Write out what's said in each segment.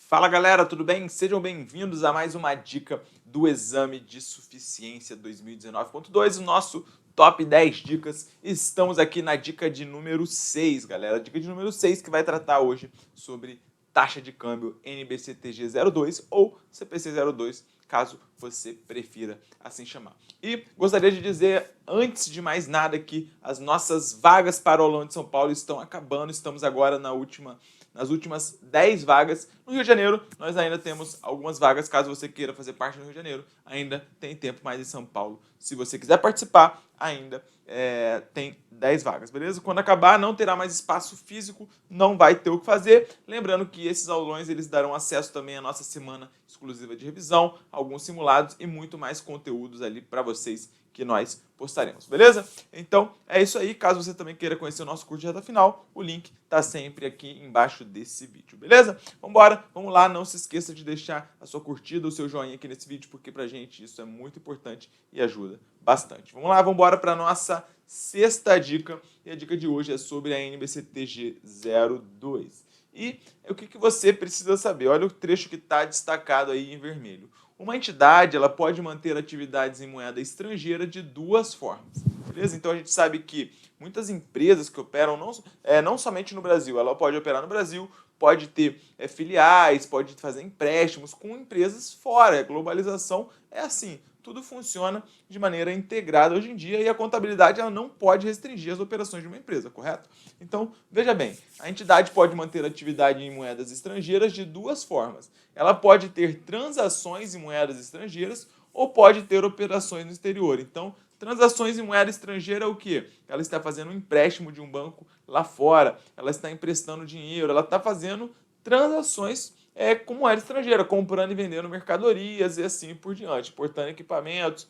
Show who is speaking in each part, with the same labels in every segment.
Speaker 1: Fala galera, tudo bem? Sejam bem-vindos a mais uma dica do Exame de Suficiência 2019.2, o nosso top 10 dicas. Estamos aqui na dica de número 6, galera. A dica de número 6 que vai tratar hoje sobre taxa de câmbio NBCTG02 ou CPC02, caso você prefira assim chamar. E gostaria de dizer, antes de mais nada, que as nossas vagas para o Aulão de São Paulo estão acabando. Estamos agora nas últimas 10 vagas. No Rio de Janeiro, nós ainda temos algumas vagas, caso você queira fazer parte do Rio de Janeiro. Ainda tem tempo, mas em São Paulo, se você quiser participar, ainda tem 10 vagas, beleza? Quando acabar, não terá mais espaço físico, não vai ter o que fazer. Lembrando que esses aulões, eles darão acesso também à nossa semana exclusiva de revisão, alguns simulados e muito mais conteúdos ali para vocês que nós postaremos, beleza? Então, é isso aí. Caso você também queira conhecer o nosso curso de reta final, o link tá sempre aqui embaixo desse vídeo, beleza? Vambora, vamos lá. Não se esqueça de deixar a sua curtida, o seu joinha aqui nesse vídeo, porque pra gente isso é muito importante e ajuda bastante. Vamos lá, vambora pra nossa sexta dica. E a dica de hoje é sobre a NBCTG02. E o que você precisa saber? Olha o trecho que está destacado aí em vermelho. Uma entidade, ela pode manter atividades em moeda estrangeira de duas formas, beleza? Então a gente sabe que muitas empresas que operam não somente no Brasil, ela pode operar no Brasil, pode ter filiais, pode fazer empréstimos com empresas fora. A globalização é assim, tudo funciona de maneira integrada hoje em dia e a contabilidade ela não pode restringir as operações de uma empresa, correto? Então, veja bem, a entidade pode manter atividade em moedas estrangeiras de duas formas. Ela pode ter transações em moedas estrangeiras ou pode ter operações no exterior. Então, transações em moeda estrangeira é o quê? Ela está fazendo um empréstimo de um banco lá fora, ela está emprestando dinheiro, ela está fazendo transações com moeda estrangeira, comprando e vendendo mercadorias e assim por diante, importando equipamentos.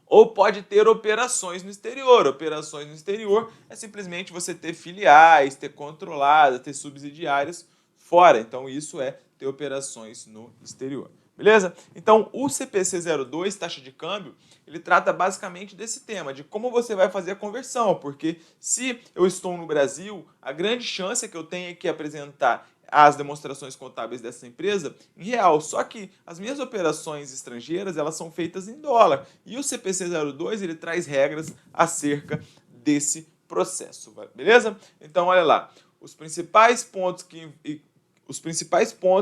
Speaker 1: Ou pode ter operações no exterior. Operações no exterior é simplesmente você ter filiais, ter controladas, ter subsidiárias fora. Então isso é ter operações no exterior. Beleza? Então o CPC02, taxa de câmbio, ele trata basicamente desse tema, de como você vai fazer a conversão. Porque se eu estou no Brasil, a grande chance é que eu tenha que apresentar as demonstrações contábeis dessa empresa em real. Só que as minhas operações estrangeiras, elas são feitas em dólar. E o CPC02, ele traz regras acerca desse processo, beleza? Então, olha lá. Os principais pontos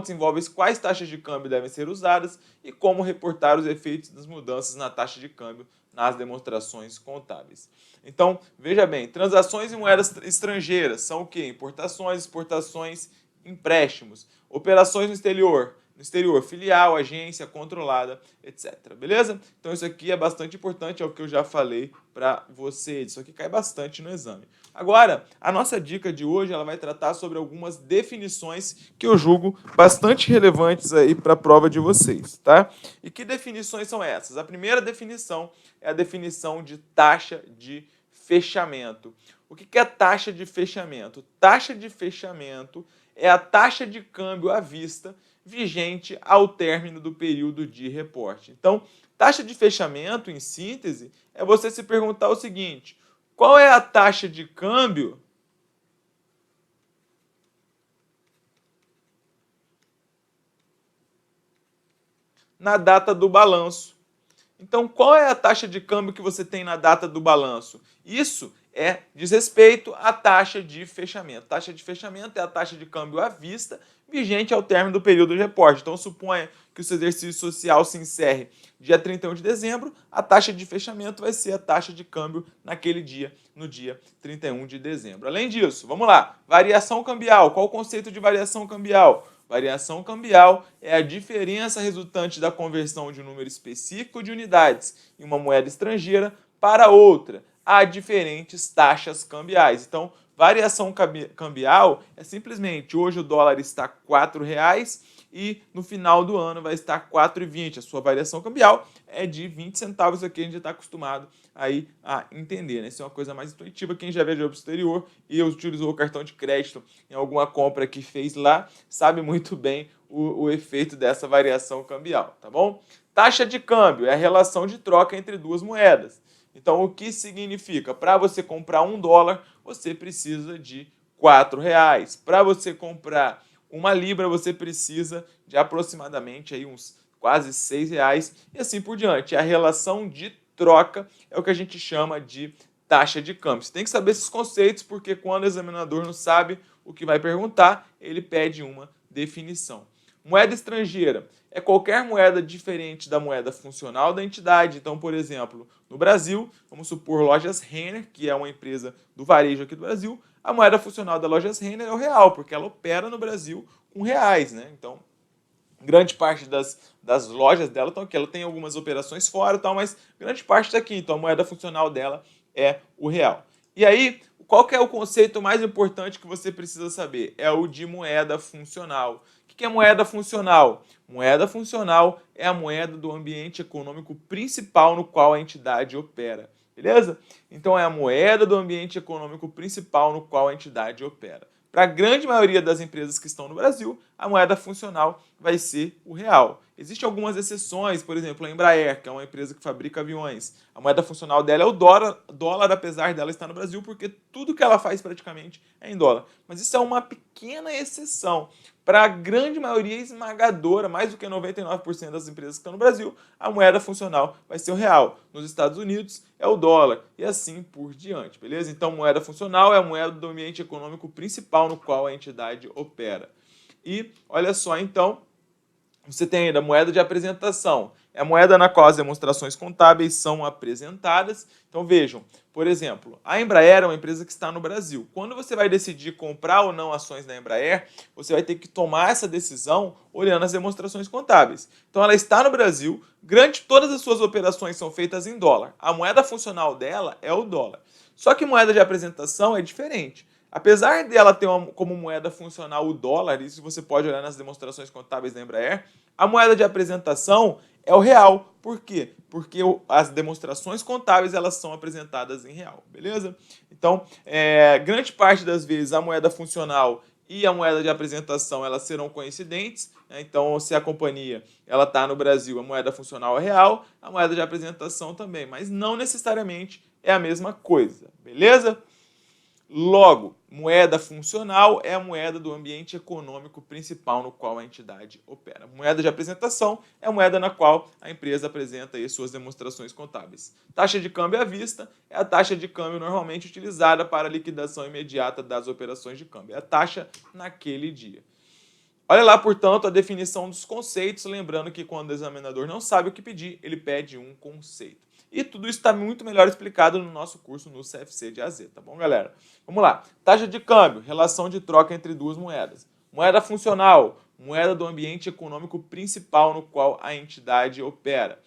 Speaker 1: envolvem quais taxas de câmbio devem ser usadas e como reportar os efeitos das mudanças na taxa de câmbio nas demonstrações contábeis. Então, veja bem, transações em moedas estrangeiras são o quê? Importações, exportações, empréstimos, operações no exterior, filial, agência, controlada, etc. Beleza? Então isso aqui é bastante importante, é o que eu já falei para você. Isso aqui cai bastante no exame. Agora, a nossa dica de hoje ela vai tratar sobre algumas definições que eu julgo bastante relevantes aí para a prova de vocês, tá? E que definições são essas? A primeira definição é a definição de taxa de fechamento. O que é taxa de fechamento? Taxa de fechamento é a taxa de câmbio à vista vigente ao término do período de reporte. Então, taxa de fechamento, em síntese, é você se perguntar o seguinte: qual é a taxa de câmbio na data do balanço? Então, qual é a taxa de câmbio que você tem na data do balanço? Isso diz respeito à taxa de fechamento. Taxa de fechamento é a taxa de câmbio à vista vigente ao término do período de reporte. Então, suponha que o seu exercício social se encerre dia 31 de dezembro, a taxa de fechamento vai ser a taxa de câmbio naquele dia, no dia 31 de dezembro. Além disso, vamos lá, variação cambial. Qual o conceito de variação cambial? Variação cambial é a diferença resultante da conversão de um número específico de unidades em uma moeda estrangeira para outra, a diferentes taxas cambiais. Então, variação cambial é simplesmente hoje o dólar está R$ 4,00 e no final do ano vai estar R$ 4,20. A sua variação cambial é de 20 centavos, aqui a gente está acostumado aí a entender, né? Isso é uma coisa mais intuitiva. Quem já viajou para o exterior e utilizou o cartão de crédito em alguma compra que fez lá, sabe muito bem o efeito dessa variação cambial, tá bom? Taxa de câmbio é a relação de troca entre duas moedas. Então, o que significa? Para você comprar $1, você precisa de R$ 4,00. Para você comprar uma libra você precisa de aproximadamente aí uns quase R$ 6 e assim por diante. A relação de troca é o que a gente chama de taxa de câmbio. Você tem que saber esses conceitos, porque quando o examinador não sabe o que vai perguntar, ele pede uma definição. Moeda estrangeira é qualquer moeda diferente da moeda funcional da entidade. Então, por exemplo, no Brasil, vamos supor Lojas Renner, que é uma empresa do varejo aqui do Brasil, a moeda funcional da Lojas Renner é o real, porque ela opera no Brasil com reais, né? Então, grande parte das lojas dela estão aqui. Ela tem algumas operações fora e tal, mas grande parte está aqui. Então, a moeda funcional dela é o real. E aí, qual que é o conceito mais importante que você precisa saber? É o de moeda funcional. O que é moeda funcional? Moeda funcional é a moeda do ambiente econômico principal no qual a entidade opera. Beleza? Então, é a moeda do ambiente econômico principal no qual a entidade opera. Para a grande maioria das empresas que estão no Brasil, a moeda funcional vai ser o real. Existem algumas exceções, por exemplo, a Embraer, que é uma empresa que fabrica aviões. A moeda funcional dela é o dólar, apesar dela estar no Brasil, porque tudo que ela faz praticamente é em dólar. Mas isso é uma pequena exceção. Para a grande maioria esmagadora, mais do que 99% das empresas que estão no Brasil, a moeda funcional vai ser o real. Nos Estados Unidos é o dólar e assim por diante, beleza? Então, moeda funcional é a moeda do ambiente econômico principal no qual a entidade opera. E olha só, então, você tem ainda a moeda de apresentação. É a moeda na qual as demonstrações contábeis são apresentadas. Então vejam, por exemplo, a Embraer é uma empresa que está no Brasil. Quando você vai decidir comprar ou não ações da Embraer, você vai ter que tomar essa decisão olhando as demonstrações contábeis. Então ela está no Brasil, todas as suas operações são feitas em dólar. A moeda funcional dela é o dólar. Só que moeda de apresentação é diferente. Apesar dela ter como moeda funcional o dólar, isso você pode olhar nas demonstrações contábeis da Embraer, a moeda de apresentação é o real. Por quê? Porque as demonstrações contábeis elas são apresentadas em real, beleza? Então, grande parte das vezes a moeda funcional e a moeda de apresentação elas serão coincidentes, né? Então, se a companhia ela está no Brasil, a moeda funcional é real, a moeda de apresentação também, mas não necessariamente é a mesma coisa, beleza? Logo, moeda funcional é a moeda do ambiente econômico principal no qual a entidade opera. Moeda de apresentação é a moeda na qual a empresa apresenta aí suas demonstrações contábeis. Taxa de câmbio à vista é a taxa de câmbio normalmente utilizada para a liquidação imediata das operações de câmbio. É a taxa naquele dia. Olha lá, portanto, a definição dos conceitos, lembrando que quando o examinador não sabe o que pedir, ele pede um conceito. E tudo isso está muito melhor explicado no nosso curso no CFC de AZ, tá bom, galera? Vamos lá. Taxa de câmbio, relação de troca entre duas moedas. Moeda funcional, moeda do ambiente econômico principal no qual a entidade opera.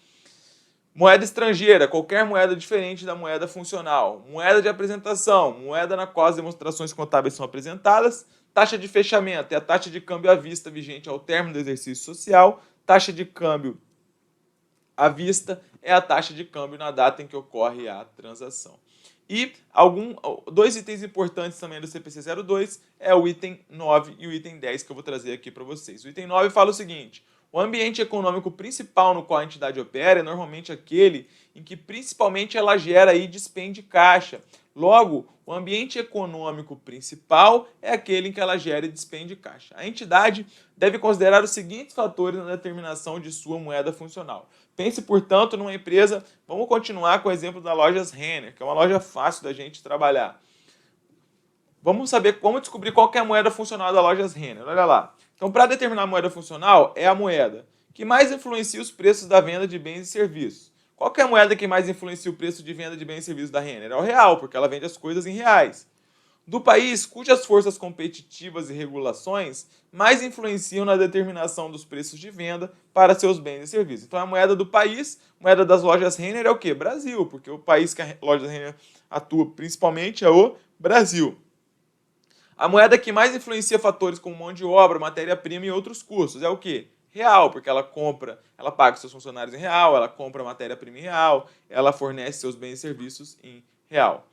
Speaker 1: Moeda estrangeira, qualquer moeda diferente da moeda funcional. Moeda de apresentação, moeda na qual as demonstrações contábeis são apresentadas. Taxa de fechamento é a taxa de câmbio à vista vigente ao término do exercício social. Taxa de câmbio à vista é a taxa de câmbio na data em que ocorre a transação. E dois itens importantes também do CPC 02 é o item 9 e o item 10 que eu vou trazer aqui para vocês. O item 9 fala o seguinte: o ambiente econômico principal no qual a entidade opera é normalmente aquele em que principalmente ela gera e despende caixa. Logo, o ambiente econômico principal é aquele em que ela gera e despende caixa. A entidade deve considerar os seguintes fatores na determinação de sua moeda funcional. Pense, portanto, numa empresa, vamos continuar com o exemplo da Lojas Renner, que é uma loja fácil da gente trabalhar. Vamos saber como descobrir qual que é a moeda funcional da Lojas Renner. Olha lá. Então, para determinar a moeda funcional, é a moeda que mais influencia os preços da venda de bens e serviços. Qual que é a moeda que mais influencia o preço de venda de bens e serviços da Renner? É o real, porque ela vende as coisas em reais. Do país cujas forças competitivas e regulações mais influenciam na determinação dos preços de venda para seus bens e serviços. Então, a moeda do país, moeda das lojas Renner é o quê? Brasil, porque o país que a loja Renner atua principalmente é o Brasil. A moeda que mais influencia fatores como mão de obra, matéria-prima e outros custos é o quê? Real, porque ela paga seus funcionários em real, ela compra matéria-prima em real, ela fornece seus bens e serviços em real.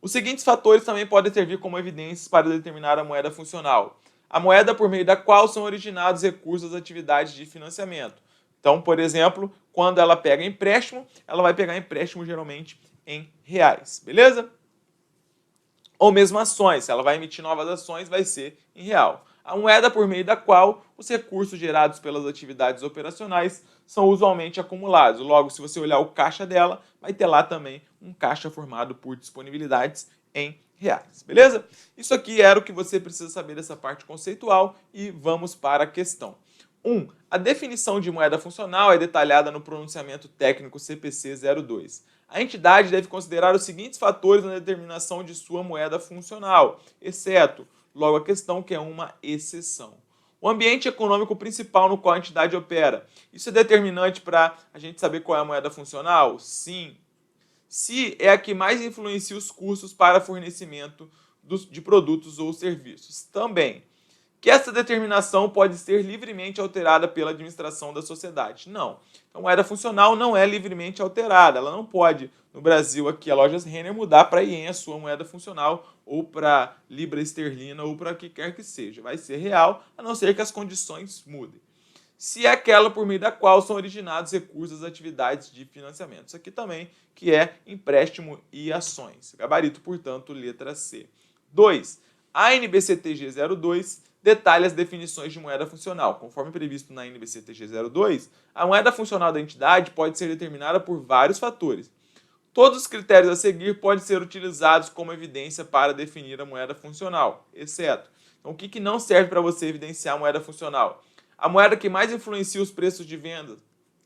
Speaker 1: Os seguintes fatores também podem servir como evidências para determinar a moeda funcional. A moeda por meio da qual são originados recursos das atividades de financiamento. Então, por exemplo, quando ela pega empréstimo, ela vai pegar empréstimo geralmente em reais, beleza? Ou mesmo ações, se ela vai emitir novas ações, vai ser em real. A moeda por meio da qual os recursos gerados pelas atividades operacionais são usualmente acumulados. Logo, se você olhar o caixa dela, vai ter lá também um caixa formado por disponibilidades em reais, beleza? Isso aqui era o que você precisa saber dessa parte conceitual e vamos para a questão. 1. A definição de moeda funcional é detalhada no pronunciamento técnico CPC 02. A entidade deve considerar os seguintes fatores na determinação de sua moeda funcional, exceto, logo a questão, que é uma exceção. O ambiente econômico principal no qual a entidade opera. Isso é determinante para a gente saber qual é a moeda funcional? Sim. Se é a que mais influencia os custos para fornecimento de produtos ou serviços. Também. Que essa determinação pode ser livremente alterada pela administração da sociedade. Não. Então, a moeda funcional não é livremente alterada. Ela não pode, no Brasil, aqui, a Lojas Renner, mudar para IEM a sua moeda funcional, ou para libra esterlina, ou para o que quer que seja. Vai ser real, a não ser que as condições mudem. Se é aquela por meio da qual são originados recursos das atividades de financiamento. Isso aqui também, que é empréstimo e ações. Gabarito, portanto, letra C. 2. A NBCTG 02 detalha as definições de moeda funcional. Conforme previsto na NBCTG 02, a moeda funcional da entidade pode ser determinada por vários fatores. Todos os critérios a seguir podem ser utilizados como evidência para definir a moeda funcional, exceto. Então, o que não serve para você evidenciar a moeda funcional? A moeda que mais influencia os preços de venda.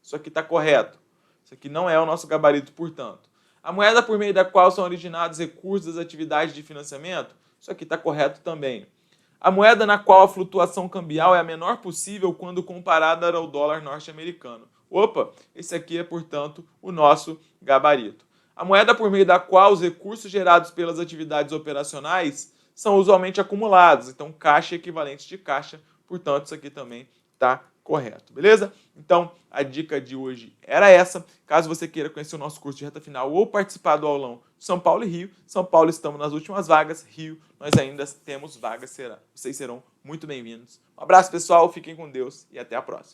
Speaker 1: Isso aqui está correto. Isso aqui não é o nosso gabarito, portanto. A moeda por meio da qual são originados recursos das atividades de financiamento. Isso aqui está correto também. A moeda na qual a flutuação cambial é a menor possível quando comparada ao dólar norte-americano. Opa, esse aqui é, portanto, o nosso gabarito. A moeda por meio da qual os recursos gerados pelas atividades operacionais são usualmente acumulados. Então, caixa equivalente de caixa. Portanto, isso aqui também está correto, beleza? Então, a dica de hoje era essa. Caso você queira conhecer o nosso curso de reta final ou participar do aulão São Paulo e Rio, São Paulo estamos nas últimas vagas, Rio nós ainda temos vagas, vocês serão muito bem-vindos. Um abraço, pessoal, fiquem com Deus e até a próxima.